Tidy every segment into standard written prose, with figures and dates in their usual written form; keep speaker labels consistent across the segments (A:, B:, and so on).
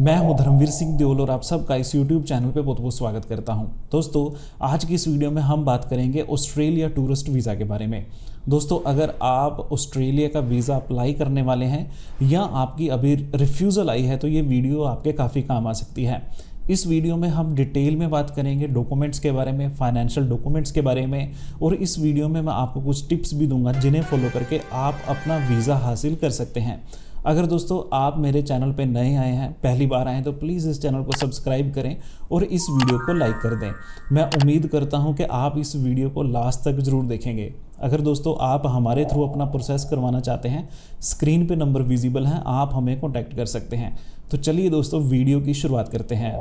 A: मैं हूं धर्मवीर सिंह देओल और आप सबका इस YouTube चैनल पे बहुत बहुत स्वागत करता हूं। दोस्तों, आज की इस वीडियो में हम बात करेंगे ऑस्ट्रेलिया टूरिस्ट वीज़ा के बारे में। दोस्तों, अगर आप ऑस्ट्रेलिया का वीज़ा अप्लाई करने वाले हैं या आपकी अभी रिफ्यूज़ल आई है तो ये वीडियो आपके काफ़ी काम आ सकती है। इस वीडियो में हम डिटेल में बात करेंगे डॉक्यूमेंट्स के बारे में, फाइनेंशियल डॉक्यूमेंट्स के बारे में, और इस वीडियो में मैं आपको कुछ टिप्स भी दूंगा जिन्हें फॉलो करके आप अपना वीज़ा हासिल कर सकते हैं। अगर दोस्तों आप मेरे चैनल पे नए आए हैं, पहली बार आए हैं, तो प्लीज़ इस चैनल को सब्सक्राइब करें और इस वीडियो को लाइक कर दें। मैं उम्मीद करता हूं कि आप इस वीडियो को लास्ट तक ज़रूर देखेंगे। अगर दोस्तों आप हमारे थ्रू अपना प्रोसेस करवाना चाहते हैं, स्क्रीन पे नंबर विजिबल हैं, आप हमें कॉन्टैक्ट कर सकते हैं। तो चलिए दोस्तों, वीडियो की शुरुआत करते हैं।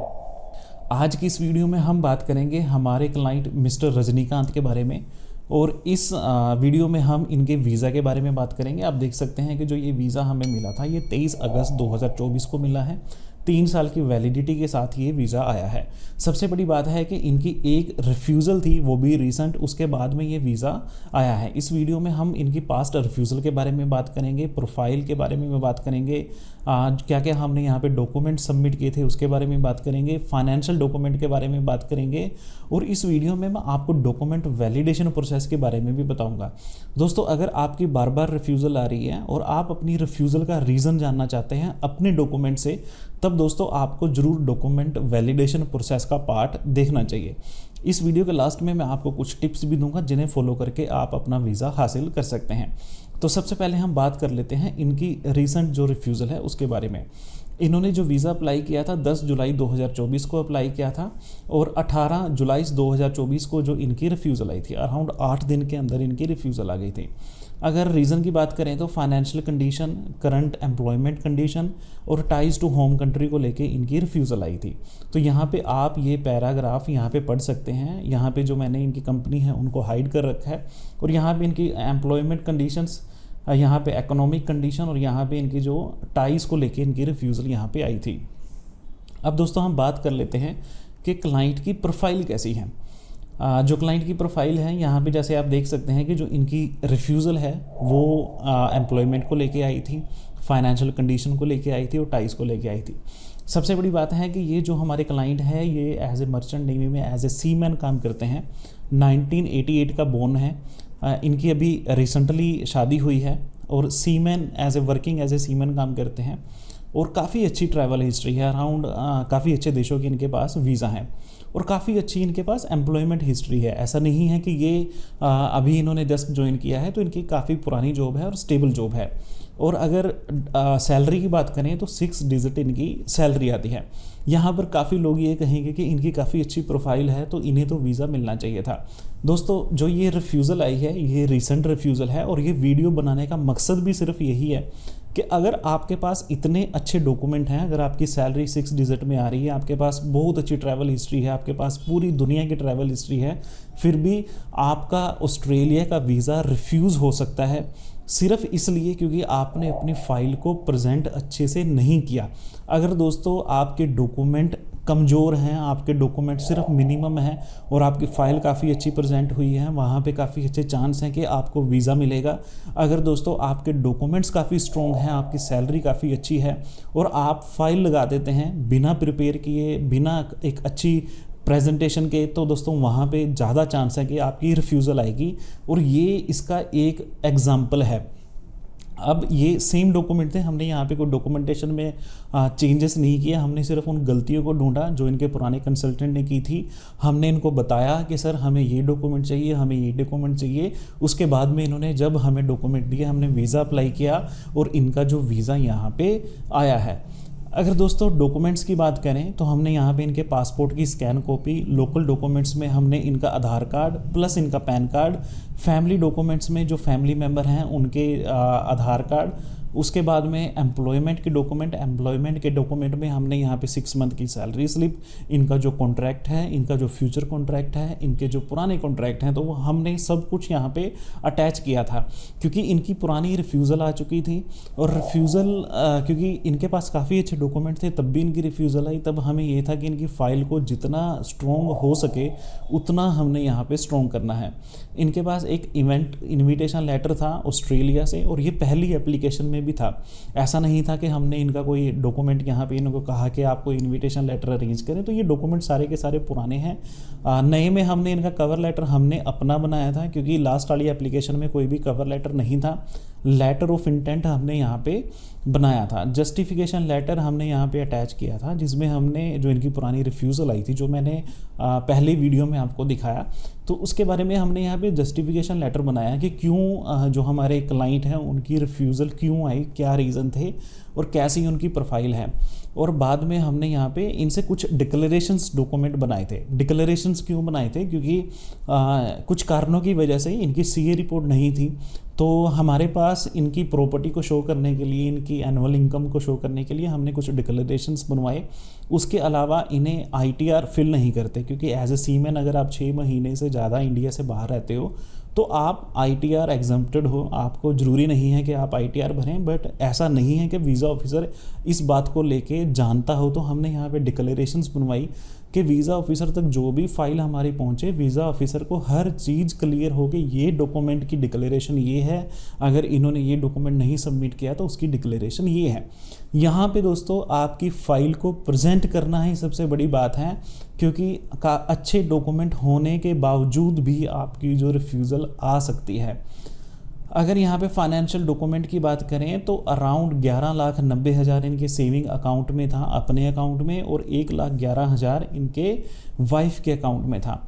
A: आज की इस वीडियो में हम बात करेंगे हमारे क्लाइंट मिस्टर रजनीकांत के बारे में, और इस वीडियो में हम इनके वीज़ा के बारे में बात करेंगे। आप देख सकते हैं कि जो ये वीज़ा हमें मिला था ये 23 अगस्त 2024 को मिला है। 3 साल की वैलिडिटी के साथ ये वीज़ा आया है। सबसे बड़ी बात है कि इनकी एक रिफ्यूज़ल थी, वो भी रिसेंट, उसके बाद में ये वीज़ा आया है। इस वीडियो में हम इनकी पास्ट रिफ्यूज़ल के बारे में बात करेंगे, प्रोफाइल के बारे में बात करेंगे, क्या क्या हमने यहाँ पे डॉक्यूमेंट सबमिट किए थे उसके बारे में बात करेंगे, फाइनेंशियल डॉक्यूमेंट के बारे में बात करेंगे, और इस वीडियो में मैं आपको डॉक्यूमेंट वैलिडेशन प्रोसेस के बारे में भी बताऊँगा। दोस्तों, अगर आपकी बार बार रिफ्यूज़ल आ रही है और आप अपनी रिफ्यूज़ल का रीज़न जानना चाहते हैं अपने डॉक्यूमेंट से, तब दोस्तों आपको ज़रूर डॉक्यूमेंट वैलिडेशन प्रोसेस का पार्ट देखना चाहिए। इस वीडियो के लास्ट में मैं आपको कुछ टिप्स भी दूंगा जिन्हें फॉलो करके आप अपना वीज़ा हासिल कर सकते हैं। तो सबसे पहले हम बात कर लेते हैं इनकी रीसेंट जो रिफ्यूज़ल है उसके बारे में। इन्होंने जो वीज़ा अप्लाई किया था 10 जुलाई 2024 को अप्लाई किया था, और 18 जुलाई 2024 को जो इनकी रिफ्यूज़ल आई थी, अराउंड 8 दिन के अंदर इनकी रिफ्यूज़ल आ गई थी। अगर रीज़न की बात करें तो financial condition, current employment condition और टाइज टू होम कंट्री को लेके इनकी रिफ्यूज़ल आई थी। तो यहाँ पे आप ये पैराग्राफ यहाँ पे पढ़ सकते हैं। यहाँ पे जो मैंने इनकी कंपनी है उनको हाइड कर रखा है, और यहाँ पे इनकी एम्प्लॉयमेंट कंडीशंस, यहाँ पे इकोनॉमिक कंडीशन, और यहाँ पे इनकी जो टाइज को लेके इनकी रिफ्यूज़ल यहाँ पे आई थी। अब दोस्तों हम बात कर लेते हैं कि क्लाइंट की प्रोफाइल कैसी है। जो क्लाइंट की प्रोफाइल है यहाँ पे जैसे आप देख सकते हैं कि जो इनकी रिफ्यूज़ल है वो एम्प्लॉयमेंट को लेके आई थी, फाइनेंशियल कंडीशन को लेके आई थी, और टाइज को लेके आई थी। सबसे बड़ी बात है कि ये जो हमारे क्लाइंट है ये एज ए मर्चेंट नेवी में एज ए सीमैन काम करते हैं। 1988 का बोर्न है। इनकी अभी रिसेंटली शादी हुई है, और seaman as a working as a seaman काम करते हैं, और काफ़ी अच्छी ट्रैवल हिस्ट्री है। अराउंड काफ़ी अच्छे देशों के इनके पास वीज़ा हैं, और काफ़ी अच्छी इनके पास एम्प्लॉयमेंट हिस्ट्री है। ऐसा नहीं है कि ये अभी इन्होंने जस्ट ज्वाइन किया है, तो इनकी काफ़ी पुरानी जॉब है और स्टेबल जॉब है। और अगर सैलरी की बात करें तो 6 डिजिट इनकी सैलरी आती है। यहाँ पर काफ़ी लोग ये कहेंगे कि इनकी काफ़ी अच्छी प्रोफाइल है तो इन्हें तो वीज़ा मिलना चाहिए था। दोस्तों, जो ये रिफ्यूज़ल आई है ये रिसेंट रिफ्यूज़ल है, और ये वीडियो बनाने का मकसद भी सिर्फ यही है कि अगर आपके पास इतने अच्छे डॉक्यूमेंट हैं, अगर आपकी सैलरी 6 डिजिट में आ रही है, आपके पास बहुत अच्छी ट्रैवल हिस्ट्री है, आपके पास पूरी दुनिया की ट्रैवल हिस्ट्री है, फिर भी आपका ऑस्ट्रेलिया का वीज़ा रिफ्यूज़ हो सकता है सिर्फ इसलिए क्योंकि आपने अपनी फ़ाइल को प्रेजेंट अच्छे से नहीं किया। अगर दोस्तों आपके डॉक्यूमेंट कमज़ोर हैं, आपके डॉक्यूमेंट सिर्फ मिनिमम हैं, और आपकी फ़ाइल काफ़ी अच्छी प्रेजेंट हुई है, वहाँ पे काफ़ी अच्छे चांस हैं कि आपको वीज़ा मिलेगा। अगर दोस्तों आपके डॉक्यूमेंट्स काफ़ी स्ट्रॉन्ग हैं, आपकी सैलरी काफ़ी अच्छी है, और आप फाइल लगा देते हैं बिना प्रिपेयर किए, बिना एक अच्छी प्रेजेंटेशन के, तो दोस्तों वहाँ पे ज़्यादा चांस है कि आपकी रिफ्यूज़ल आएगी। और ये इसका एक एग्ज़ाम्पल है। अब ये सेम डॉक्यूमेंट थे, हमने यहाँ पे कोई डॉक्यूमेंटेशन में चेंजेस नहीं किया, हमने सिर्फ उन गलतियों को ढूंढा जो इनके पुराने कंसल्टेंट ने की थी। हमने इनको बताया कि सर हमें ये डॉक्यूमेंट चाहिए, हमें ये डॉक्यूमेंट चाहिए। उसके बाद में इन्होंने जब हमें डॉक्यूमेंट दिए, हमने वीज़ा अप्लाई किया, और इनका जो वीज़ा यहाँ पे आया है। अगर दोस्तों डॉक्यूमेंट्स की बात करें तो हमने यहाँ पे इनके पासपोर्ट की स्कैन कॉपी, लोकल डॉक्यूमेंट्स में हमने इनका आधार कार्ड प्लस इनका पैन कार्ड, फैमिली डॉक्यूमेंट्स में जो फैमिली मेम्बर हैं उनके आधार कार्ड, उसके बाद में एम्प्लॉयमेंट के डॉक्यूमेंट में हमने यहाँ पे 6 मंथ की सैलरी स्लिप, इनका जो कॉन्ट्रैक्ट है, इनका जो फ्यूचर कॉन्ट्रैक्ट है, इनके जो पुराने कॉन्ट्रैक्ट हैं, तो वो हमने सब कुछ यहाँ पे अटैच किया था। क्योंकि इनकी पुरानी रिफ्यूज़ल आ चुकी थी, और रिफ्यूज़ल क्योंकि इनके पास काफ़ी अच्छे डॉक्यूमेंट थे तब भी इनकी रिफ्यूज़ल आई, तब हमें ये था कि इनकी फ़ाइल को जितना स्ट्रॉन्ग हो सके उतना हमने यहाँ पे स्ट्रॉन्ग करना है। इनके पास एक इन्विटेशन लेटर था ऑस्ट्रेलिया से, और ये पहली एप्लीकेशन में में भी था। ऐसा नहीं था कि हमने इनका कोई डॉक्यूमेंट यहाँ पे इनको कहा कि आपको इनविटेशन लेटर अरेंज करें, तो ये डॉक्यूमेंट सारे के सारे पुराने हैं। नए में हमने इनका कवर लेटर हमने अपना बनाया था, क्योंकि लास्ट वाली एप्लीकेशन में कोई भी कवर लेटर नहीं था। लेटर ऑफ इंटेंट हमने यहाँ पे बनाया था। जस्टिफिकेशन लेटर हमने यहाँ पे अटैच किया था, जिसमें हमने जो इनकी पुरानी रिफ्यूज़ल आई थी, जो मैंने पहले वीडियो में आपको दिखाया, तो उसके बारे में हमने यहाँ पे जस्टिफिकेशन लेटर बनाया कि क्यों जो हमारे क्लाइंट हैं उनकी रिफ्यूज़ल क्यों आई, क्या रीज़न थे और कैसी उनकी प्रोफाइल है। और बाद में हमने यहाँ पे इनसे कुछ डिक्लेरेशंस डॉक्यूमेंट बनाए थे। डिक्लेरेशंस क्यों बनाए थे? क्योंकि कुछ कारणों की वजह से इनकी सीए रिपोर्ट नहीं थी, तो हमारे पास इनकी प्रॉपर्टी को शो करने के लिए, इनकी एनुअल इनकम को शो करने के लिए हमने कुछ डिक्लेरेशंस बनवाए। उसके अलावा इन्हें आईटीआर फिल नहीं करते, क्योंकि एज ए सीमैन अगर आप 6 महीने से ज़्यादा इंडिया से बाहर रहते हो तो आप आईटीआर एग्जम्प्टेड हो, आपको ज़रूरी नहीं है कि आप आईटीआर भरें। बट ऐसा नहीं है कि वीज़ा ऑफिसर इस बात को लेके जानता हो, तो हमने यहाँ पे डिक्लेरेशंस बनवाई कि वीज़ा ऑफिसर तक जो भी फाइल हमारी पहुँचे, वीज़ा ऑफिसर को हर चीज़ क्लियर हो कि ये डॉक्यूमेंट की डिक्लेरेशन ये है, अगर इन्होंने ये डॉक्यूमेंट नहीं सबमिट किया तो उसकी डिक्लेरेशन ये है। यहाँ पे दोस्तों आपकी फ़ाइल को प्रेजेंट करना ही सबसे बड़ी बात है, क्योंकि अच्छे डॉक्यूमेंट होने के बावजूद भी आपकी जो रिफ्यूज़ल आ सकती है। अगर यहाँ पे फाइनेंशियल डॉक्यूमेंट की बात करें तो अराउंड 11,90,000 इनके सेविंग अकाउंट में था, अपने अकाउंट में, और 1,11,000 इनके वाइफ के अकाउंट में था।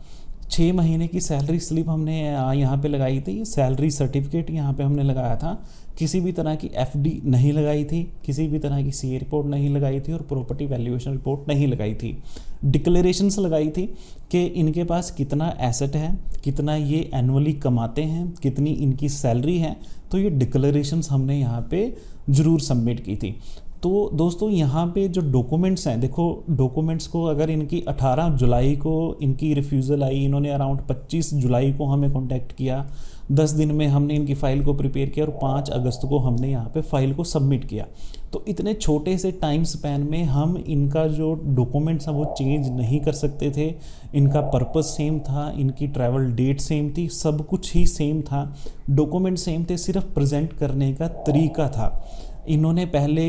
A: 6 महीने की सैलरी स्लिप हमने यहाँ पे लगाई थी, सैलरी सर्टिफिकेट यहाँ पे हमने लगाया था, किसी भी तरह की एफडी नहीं लगाई थी, किसी भी तरह की सीए रिपोर्ट नहीं लगाई थी और प्रॉपर्टी वैल्यूएशन रिपोर्ट नहीं लगाई थी। डिक्लेरेशंस लगाई थी कि इनके पास कितना एसेट है, कितना ये एनुअली कमाते हैं, कितनी इनकी सैलरी है, तो ये डिक्लेरेशंस हमने यहाँ पे ज़रूर सबमिट की थी। तो दोस्तों यहाँ पे जो डॉक्यूमेंट्स हैं, देखो डॉक्यूमेंट्स को अगर इनकी 18 जुलाई को इनकी रिफ्यूज़ल आई, इन्होंने अराउंड 25 जुलाई को हमें कांटेक्ट किया, 10 दिन में हमने इनकी फ़ाइल को प्रिपेयर किया और 5 अगस्त को हमने यहाँ पे फ़ाइल को सबमिट किया। तो इतने छोटे से टाइम स्पैन में हम इनका जो डॉक्यूमेंट्स हैं वो चेंज नहीं कर सकते थे। इनका पर्पस सेम था, इनकी ट्रैवल डेट सेम थी, सब कुछ ही सेम था, डॉक्यूमेंट सेम थे, सिर्फ प्रेजेंट करने का तरीका था। इन्होंने पहले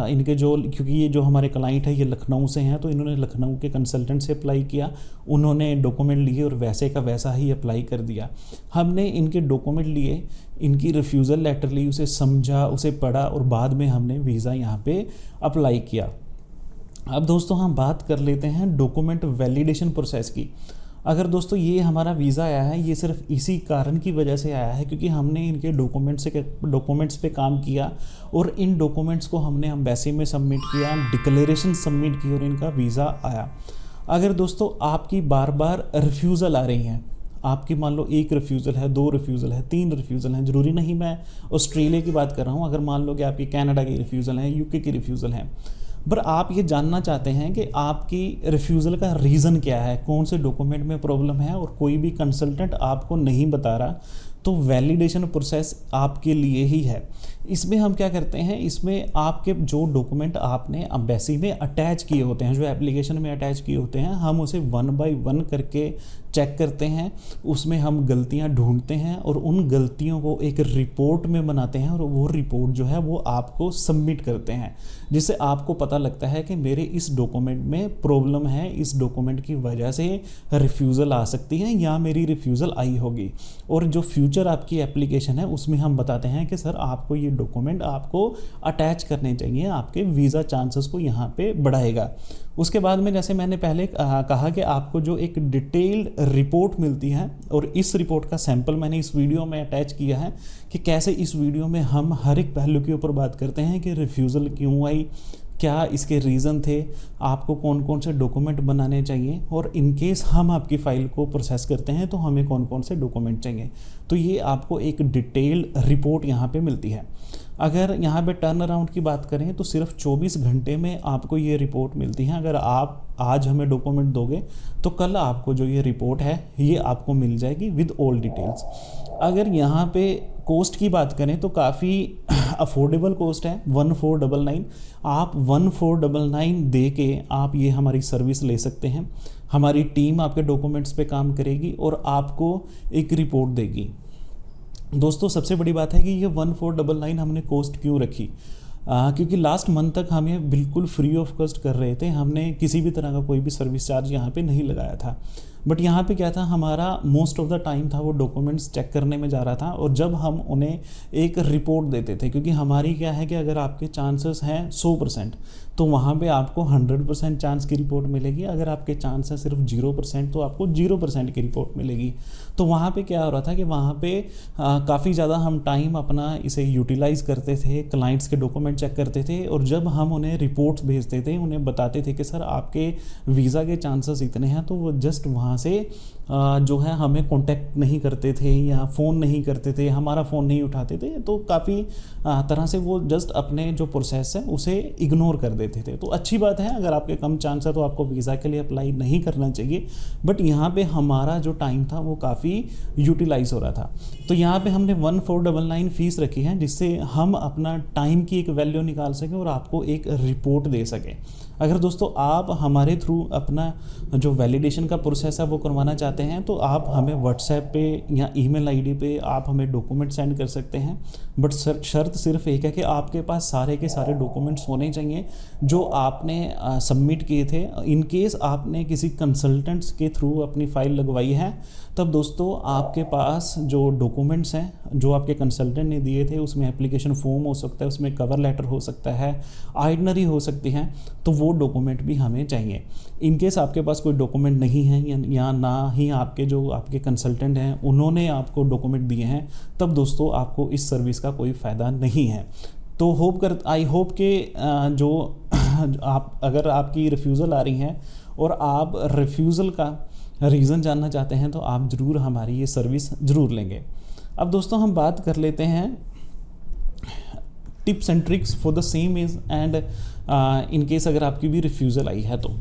A: इनके जो, क्योंकि ये जो हमारे क्लाइंट है ये लखनऊ से हैं, तो इन्होंने लखनऊ के कंसल्टेंट से अप्लाई किया, उन्होंने डॉक्यूमेंट लिए और वैसे का वैसा ही अप्लाई कर दिया। हमने इनके डॉक्यूमेंट लिए, इनकी रिफ्यूज़ल लेटर ली, उसे समझा, उसे पढ़ा और बाद में हमने वीज़ा यहाँ पे अप्लाई किया। अब दोस्तों हम बात कर लेते हैं डॉक्यूमेंट वैलिडेशन प्रोसेस की। अगर दोस्तों ये हमारा वीज़ा आया है, ये सिर्फ इसी कारण की वजह से आया है क्योंकि हमने इनके डॉक्यूमेंट्स पे काम किया और इन डॉक्यूमेंट्स को हमने एम्बेसी में सबमिट किया, डिक्लेरेशन सबमिट की और इनका वीज़ा आया। अगर दोस्तों आपकी बार बार रिफ्यूज़ल आ रही हैं, आपकी मान लो 1 रिफ्यूज़ल है, 2 रिफ्यूज़ल है, 3 रिफ्यूज़ल हैं, ज़रूरी नहीं मैं ऑस्ट्रेलिया की बात कर रहा हूँ, अगर मान लो कि आपकी कनाडा की रिफ्यूज़ल है, यूके की रिफ्यूज़ल है, पर आप ये जानना चाहते हैं कि आपकी रिफ्यूज़ल का रीज़न क्या है, कौन से डॉक्यूमेंट में प्रॉब्लम है और कोई भी कंसल्टेंट आपको नहीं बता रहा, तो वैलिडेशन प्रोसेस आपके लिए ही है। इसमें हम क्या करते हैं, इसमें आपके जो डॉक्यूमेंट आपने एम्बेसी में अटैच किए होते हैं, जो एप्लीकेशन में अटैच किए होते हैं, हम उसे 1 बाय 1 करके चेक करते हैं, उसमें हम गलतियां ढूंढते हैं और उन गलतियों को एक रिपोर्ट में बनाते हैं और वो रिपोर्ट जो है वो आपको सबमिट करते हैं, जिससे आपको पता लगता है कि मेरे इस डॉक्यूमेंट में प्रॉब्लम है, इस डॉक्यूमेंट की वजह से रिफ्यूज़ल आ सकती है या मेरी रिफ्यूज़ल आई होगी। और जो फ्यूचर आपकी एप्लीकेशन है उसमें हम बताते हैं कि सर आपको ये डॉक्यूमेंट आपको अटैच करने चाहिए, आपके वीज़ा चांसेस को यहाँ पे बढ़ाएगा। उसके बाद में जैसे मैंने पहले कहा कि आपको जो एक डिटेल्ड रिपोर्ट मिलती है और इस रिपोर्ट का सैंपल मैंने इस वीडियो में अटैच किया है कि कैसे इस वीडियो में हम हर एक पहलू के ऊपर बात करते हैं कि रिफ्यूज़ल क्यों आई, क्या इसके रीज़न थे, आपको कौन कौन से डॉक्यूमेंट बनाने चाहिए और इन केस हम आपकी फ़ाइल को प्रोसेस करते हैं तो हमें कौन कौन से डॉक्यूमेंट चाहिए। तो ये आपको एक डिटेल्ड रिपोर्ट यहाँ पे मिलती है। अगर यहाँ पे टर्न अराउंड की बात करें तो सिर्फ 24 घंटे में आपको ये रिपोर्ट मिलती है। अगर आप आज हमें डॉक्यूमेंट दोगे तो कल आपको जो ये रिपोर्ट है ये आपको मिल जाएगी विद ऑल डिटेल्स। अगर यहाँ पे कॉस्ट की बात करें तो काफ़ी अफोर्डेबल कॉस्ट है, 1499। आप 1499 दे के आप ये हमारी सर्विस ले सकते हैं। हमारी टीम आपके डॉक्यूमेंट्स पे काम करेगी और आपको एक रिपोर्ट देगी। दोस्तों सबसे बड़ी बात है कि ये 1499 हमने कॉस्ट क्यों रखी, क्योंकि लास्ट मंथ तक हम ये बिल्कुल फ्री ऑफ कॉस्ट कर रहे थे, हमने किसी भी तरह का कोई भी सर्विस चार्ज यहाँ पे नहीं लगाया था। बट यहाँ पे क्या था, हमारा मोस्ट ऑफ द टाइम था वो डॉक्यूमेंट्स चेक करने में जा रहा था, और जब हम उन्हें एक रिपोर्ट देते थे, क्योंकि हमारी क्या है कि अगर आपके चांसेस हैं 100% तो वहाँ पे आपको 100% चांस की रिपोर्ट मिलेगी, अगर आपके चांस है सिर्फ 0% तो आपको 0% की रिपोर्ट मिलेगी। तो वहाँ पे क्या हो रहा था कि वहाँ पे काफ़ी ज़्यादा हम टाइम अपना इसे यूटिलाइज़ करते थे, क्लाइंट्स के डॉक्यूमेंट चेक करते थे, और जब हम उन्हें रिपोर्ट्स भेजते थे, उन्हें बताते थे कि सर आपके वीज़ा के चांसेस इतने हैं, तो वो जस्ट वहाँ से जो है हमें कांटेक्ट नहीं करते थे या फ़ोन नहीं करते थे, हमारा फ़ोन नहीं उठाते थे, तो काफ़ी तरह से वो जस्ट अपने जो प्रोसेस है उसे इग्नोर कर देते थे। तो अच्छी बात है, अगर आपके कम चांस है तो आपको वीज़ा के लिए अप्लाई नहीं करना चाहिए, बट यहाँ पे हमारा जो टाइम था वो काफ़ी यूटिलाइज़ हो रहा था। तो यहाँ पे हमने 1499 फीस रखी है, जिससे हम अपना टाइम की एक वैल्यू निकाल सकें और आपको एक रिपोर्ट दे सकें। अगर दोस्तों आप हमारे थ्रू अपना जो वैलिडेशन का प्रोसेस है वो करवाना चाहते हैं, तो आप हमें व्हाट्सएप पे या ईमेल आईडी पे आप हमें डॉक्यूमेंट सेंड कर सकते हैं। बट शर्त सिर्फ एक है कि आपके पास सारे के सारे डॉक्यूमेंट्स होने चाहिए जो आपने सबमिट किए थे। इन केस आपने किसी कंसल्टेंट्स के थ्रू अपनी फ़ाइल लगवाई है, तब दोस्तों आपके पास जो डॉक्यूमेंट्स हैं जो आपके कंसल्टेंट ने दिए थे, उसमें एप्लीकेशन फॉर्म हो सकता है, उसमें कवर लेटर हो सकता है, आइटनरी हो सकती है, तो वो डॉक्यूमेंट भी हमें चाहिए। इन केस आपके पास कोई डॉक्यूमेंट नहीं है या ना ही आपके कंसल्टेंट हैं उन्होंने आपको डॉक्यूमेंट दिए हैं, तब दोस्तों आपको इस सर्विस का कोई फ़ायदा नहीं है। तो आई होप के जो अगर आपकी रिफ्यूज़ल आ रही हैं और आप रिफ्यूज़ल का रीज़न जानना चाहते हैं, तो आप ज़रूर हमारी ये सर्विस ज़रूर लेंगे। अब दोस्तों हम बात कर लेते हैं tips and tricks for the same age and in case अगर आपकी भी रिफ्यूज़ल आई है। तो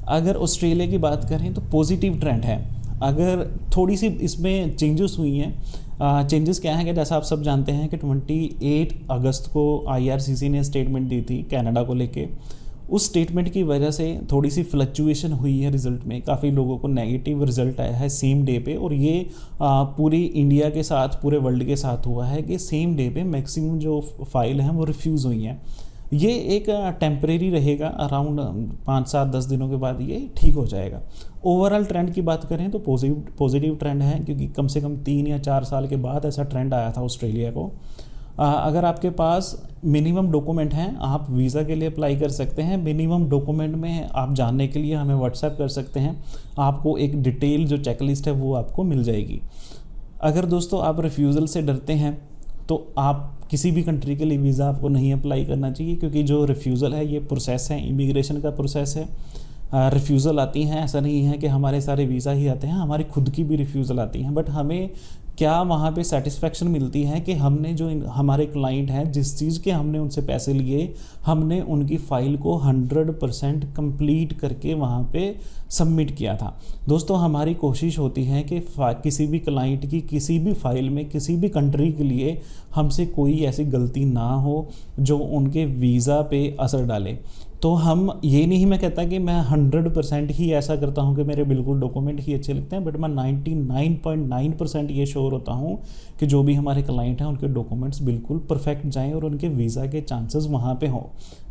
A: अगर ऑस्ट्रेलिया की बात करें तो पॉजिटिव ट्रेंड है। अगर थोड़ी सी इसमें चेंजेस हुई हैं, चेंजेस क्या है कि जैसा आप सब जानते हैं कि 28 अगस्त को IRCC ने स्टेटमेंट दी थी कनाडा को लेके। उस स्टेटमेंट की वजह से थोड़ी सी फ्लक्चुएशन हुई है रिज़ल्ट में, काफ़ी लोगों को नेगेटिव रिज़ल्ट आया है सेम डे पे, और ये पूरी इंडिया के साथ पूरे वर्ल्ड के साथ हुआ है कि सेम डे पे मैक्सिमम जो फाइल हैं वो रिफ्यूज़ हुई हैं। ये एक टेम्परेरी रहेगा, अराउंड 5-7-10 दिनों के बाद ये ठीक हो जाएगा। ओवरऑल ट्रेंड की बात करें तो पॉजिटिव ट्रेंड है, क्योंकि कम से कम 3 या 4 साल के बाद ऐसा ट्रेंड आया था ऑस्ट्रेलिया को। अगर आपके पास मिनिमम डॉक्यूमेंट हैं, आप वीज़ा के लिए अप्लाई कर सकते हैं। मिनिमम डॉक्यूमेंट में आप जानने के लिए हमें व्हाट्सएप कर सकते हैं, आपको एक डिटेल जो चेकलिस्ट है वो आपको मिल जाएगी। अगर दोस्तों आप रिफ्यूज़ल से डरते हैं तो आप किसी भी कंट्री के लिए वीज़ा आपको नहीं अप्लाई करना चाहिए, क्योंकि जो रिफ्यूज़ल है ये प्रोसेस है, इमिग्रेशन का प्रोसेस है। रिफ्यूज़ल आती हैं, ऐसा नहीं है कि हमारे सारे वीज़ा ही आते हैं, हमारी खुद की भी रिफ्यूज़ल आती हैं। बट हमें क्या वहाँ पे सेटिस्फेक्शन मिलती है कि हमने जो हमारे क्लाइंट हैं, जिस चीज़ के हमने उनसे पैसे लिए, हमने उनकी फ़ाइल को 100% कंप्लीट करके वहाँ पे सबमिट किया था। दोस्तों हमारी कोशिश होती है कि किसी भी क्लाइंट की किसी भी फ़ाइल में किसी भी कंट्री के लिए हमसे कोई ऐसी गलती ना हो जो उनके वीज़ा पे असर डाले। तो हम ये नहीं, मैं कहता कि मैं 100% ही ऐसा करता हूँ कि मेरे बिल्कुल डॉक्यूमेंट ही अच्छे लगते हैं, बट मैं 99.9% ये श्योर होता हूँ कि जो भी हमारे क्लाइंट हैं उनके डॉक्यूमेंट्स बिल्कुल परफेक्ट जाएं और उनके वीज़ा के चांसेस वहाँ पे हों।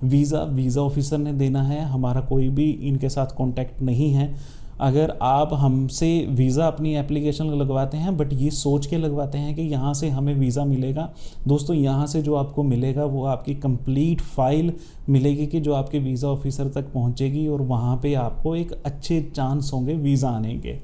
A: वीज़ा ऑफिसर ने देना है, हमारा कोई भी इनके साथ कॉन्टैक्ट नहीं है। अगर आप हमसे वीज़ा अपनी एप्लीकेशन लगवाते हैं, बट ये सोच के लगवाते हैं कि यहाँ से हमें वीज़ा मिलेगा, दोस्तों यहाँ से जो आपको मिलेगा वो आपकी कंप्लीट फ़ाइल मिलेगी कि जो आपके वीज़ा ऑफिसर तक पहुँचेगी, और वहाँ पे आपको एक अच्छे चांस होंगे वीज़ा आने के।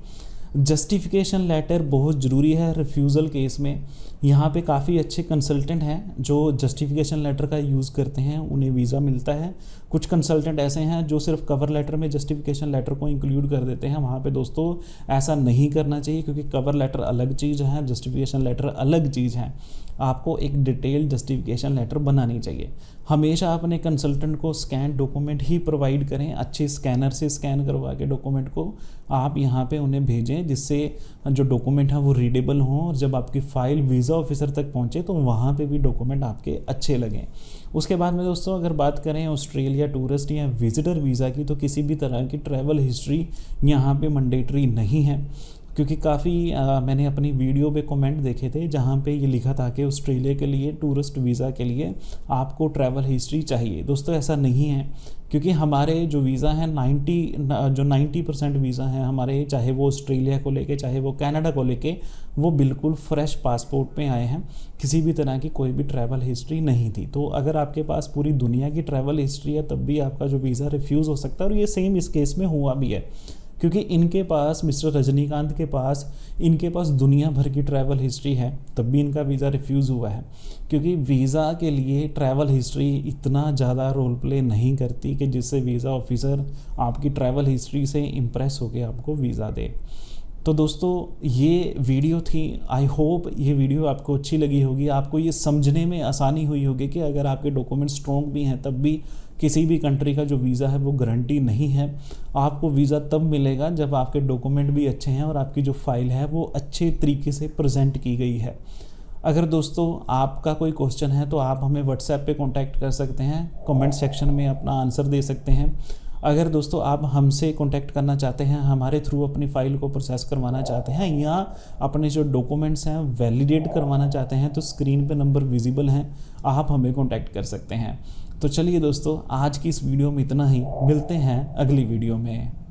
A: जस्टिफिकेशन लेटर बहुत ज़रूरी है रिफ्यूज़ल केस में। यहाँ पे काफ़ी अच्छे कंसल्टेंट हैं जो जस्टिफिकेशन लेटर का यूज़ करते हैं, उन्हें वीज़ा मिलता है। कुछ कंसल्टेंट ऐसे हैं जो सिर्फ कवर लेटर में जस्टिफिकेशन लेटर को इंक्लूड कर देते हैं। वहाँ पे दोस्तों ऐसा नहीं करना चाहिए, क्योंकि कवर लेटर अलग चीज़ है, जस्टिफिकेशन लेटर अलग चीज़ है। आपको एक डिटेल जस्टिफिकेशन लेटर बनानी चाहिए। हमेशा अपने कंसल्टेंट को स्कैन डॉक्यूमेंट ही प्रोवाइड करें, अच्छे स्कैनर से स्कैन करवा के डॉक्यूमेंट को आप यहाँ पे उन्हें भेजें, जिससे जो डॉक्यूमेंट है वो रीडेबल हों, और जब आपकी फ़ाइल वीज़ा ऑफिसर तक पहुँचे तो वहाँ पे भी डॉक्यूमेंट आपके अच्छे लगें। उसके बाद में दोस्तों अगर बात करें ऑस्ट्रेलिया टूरिस्ट या विजिटर वीज़ा की, तो किसी भी तरह की ट्रैवल हिस्ट्री यहाँ पे मैंडेटरी नहीं है। क्योंकि काफ़ी मैंने अपनी वीडियो पे कमेंट देखे थे जहाँ पे ये लिखा था कि ऑस्ट्रेलिया के लिए टूरिस्ट वीज़ा के लिए आपको ट्रैवल हिस्ट्री चाहिए। दोस्तों ऐसा नहीं है, क्योंकि हमारे जो वीज़ा हैं 90% वीज़ा हैं हमारे, चाहे वो ऑस्ट्रेलिया को लेके चाहे वो कनाडा को लेके, वो बिल्कुल फ्रेश पासपोर्ट पे आए हैं, किसी भी तरह की कोई भी ट्रैवल हिस्ट्री नहीं थी। तो अगर आपके पास पूरी दुनिया की ट्रैवल हिस्ट्री है तब भी आपका जो वीज़ा रिफ्यूज़ हो सकता है, और ये सेम इस केस में हुआ भी है, क्योंकि इनके पास मिस्टर रजनीकांत के पास इनके पास दुनिया भर की ट्रैवल हिस्ट्री है, तब भी इनका वीज़ा रिफ्यूज़ हुआ है। क्योंकि वीज़ा के लिए ट्रैवल हिस्ट्री इतना ज़्यादा रोल प्ले नहीं करती कि जिससे वीज़ा ऑफिसर आपकी ट्रैवल हिस्ट्री से इम्प्रेस होकर आपको वीज़ा दे। तो दोस्तों ये वीडियो थी, आई होप ये वीडियो आपको अच्छी लगी होगी, आपको ये समझने में आसानी हुई होगी कि अगर आपके डॉक्यूमेंट स्ट्रॉन्ग भी हैं तब भी किसी भी कंट्री का जो वीज़ा है वो गारंटी नहीं है। आपको वीज़ा तब मिलेगा जब आपके डॉक्यूमेंट भी अच्छे हैं और आपकी जो फाइल है वो अच्छे तरीके से प्रेजेंट की गई है। अगर दोस्तों आपका कोई क्वेश्चन है तो आप हमें व्हाट्सएप पे कांटेक्ट कर सकते हैं, कमेंट सेक्शन में अपना आंसर दे सकते हैं। अगर दोस्तों आप हमसे कांटेक्ट करना चाहते हैं, हमारे थ्रू अपनी फ़ाइल को प्रोसेस करवाना चाहते हैं या अपने जो डॉक्यूमेंट्स हैं वैलिडेट करवाना चाहते हैं, तो स्क्रीन पे नंबर विजिबल हैं, आप हमें कांटेक्ट कर सकते हैं। तो चलिए दोस्तों, आज की इस वीडियो में इतना ही, मिलते हैं अगली वीडियो में।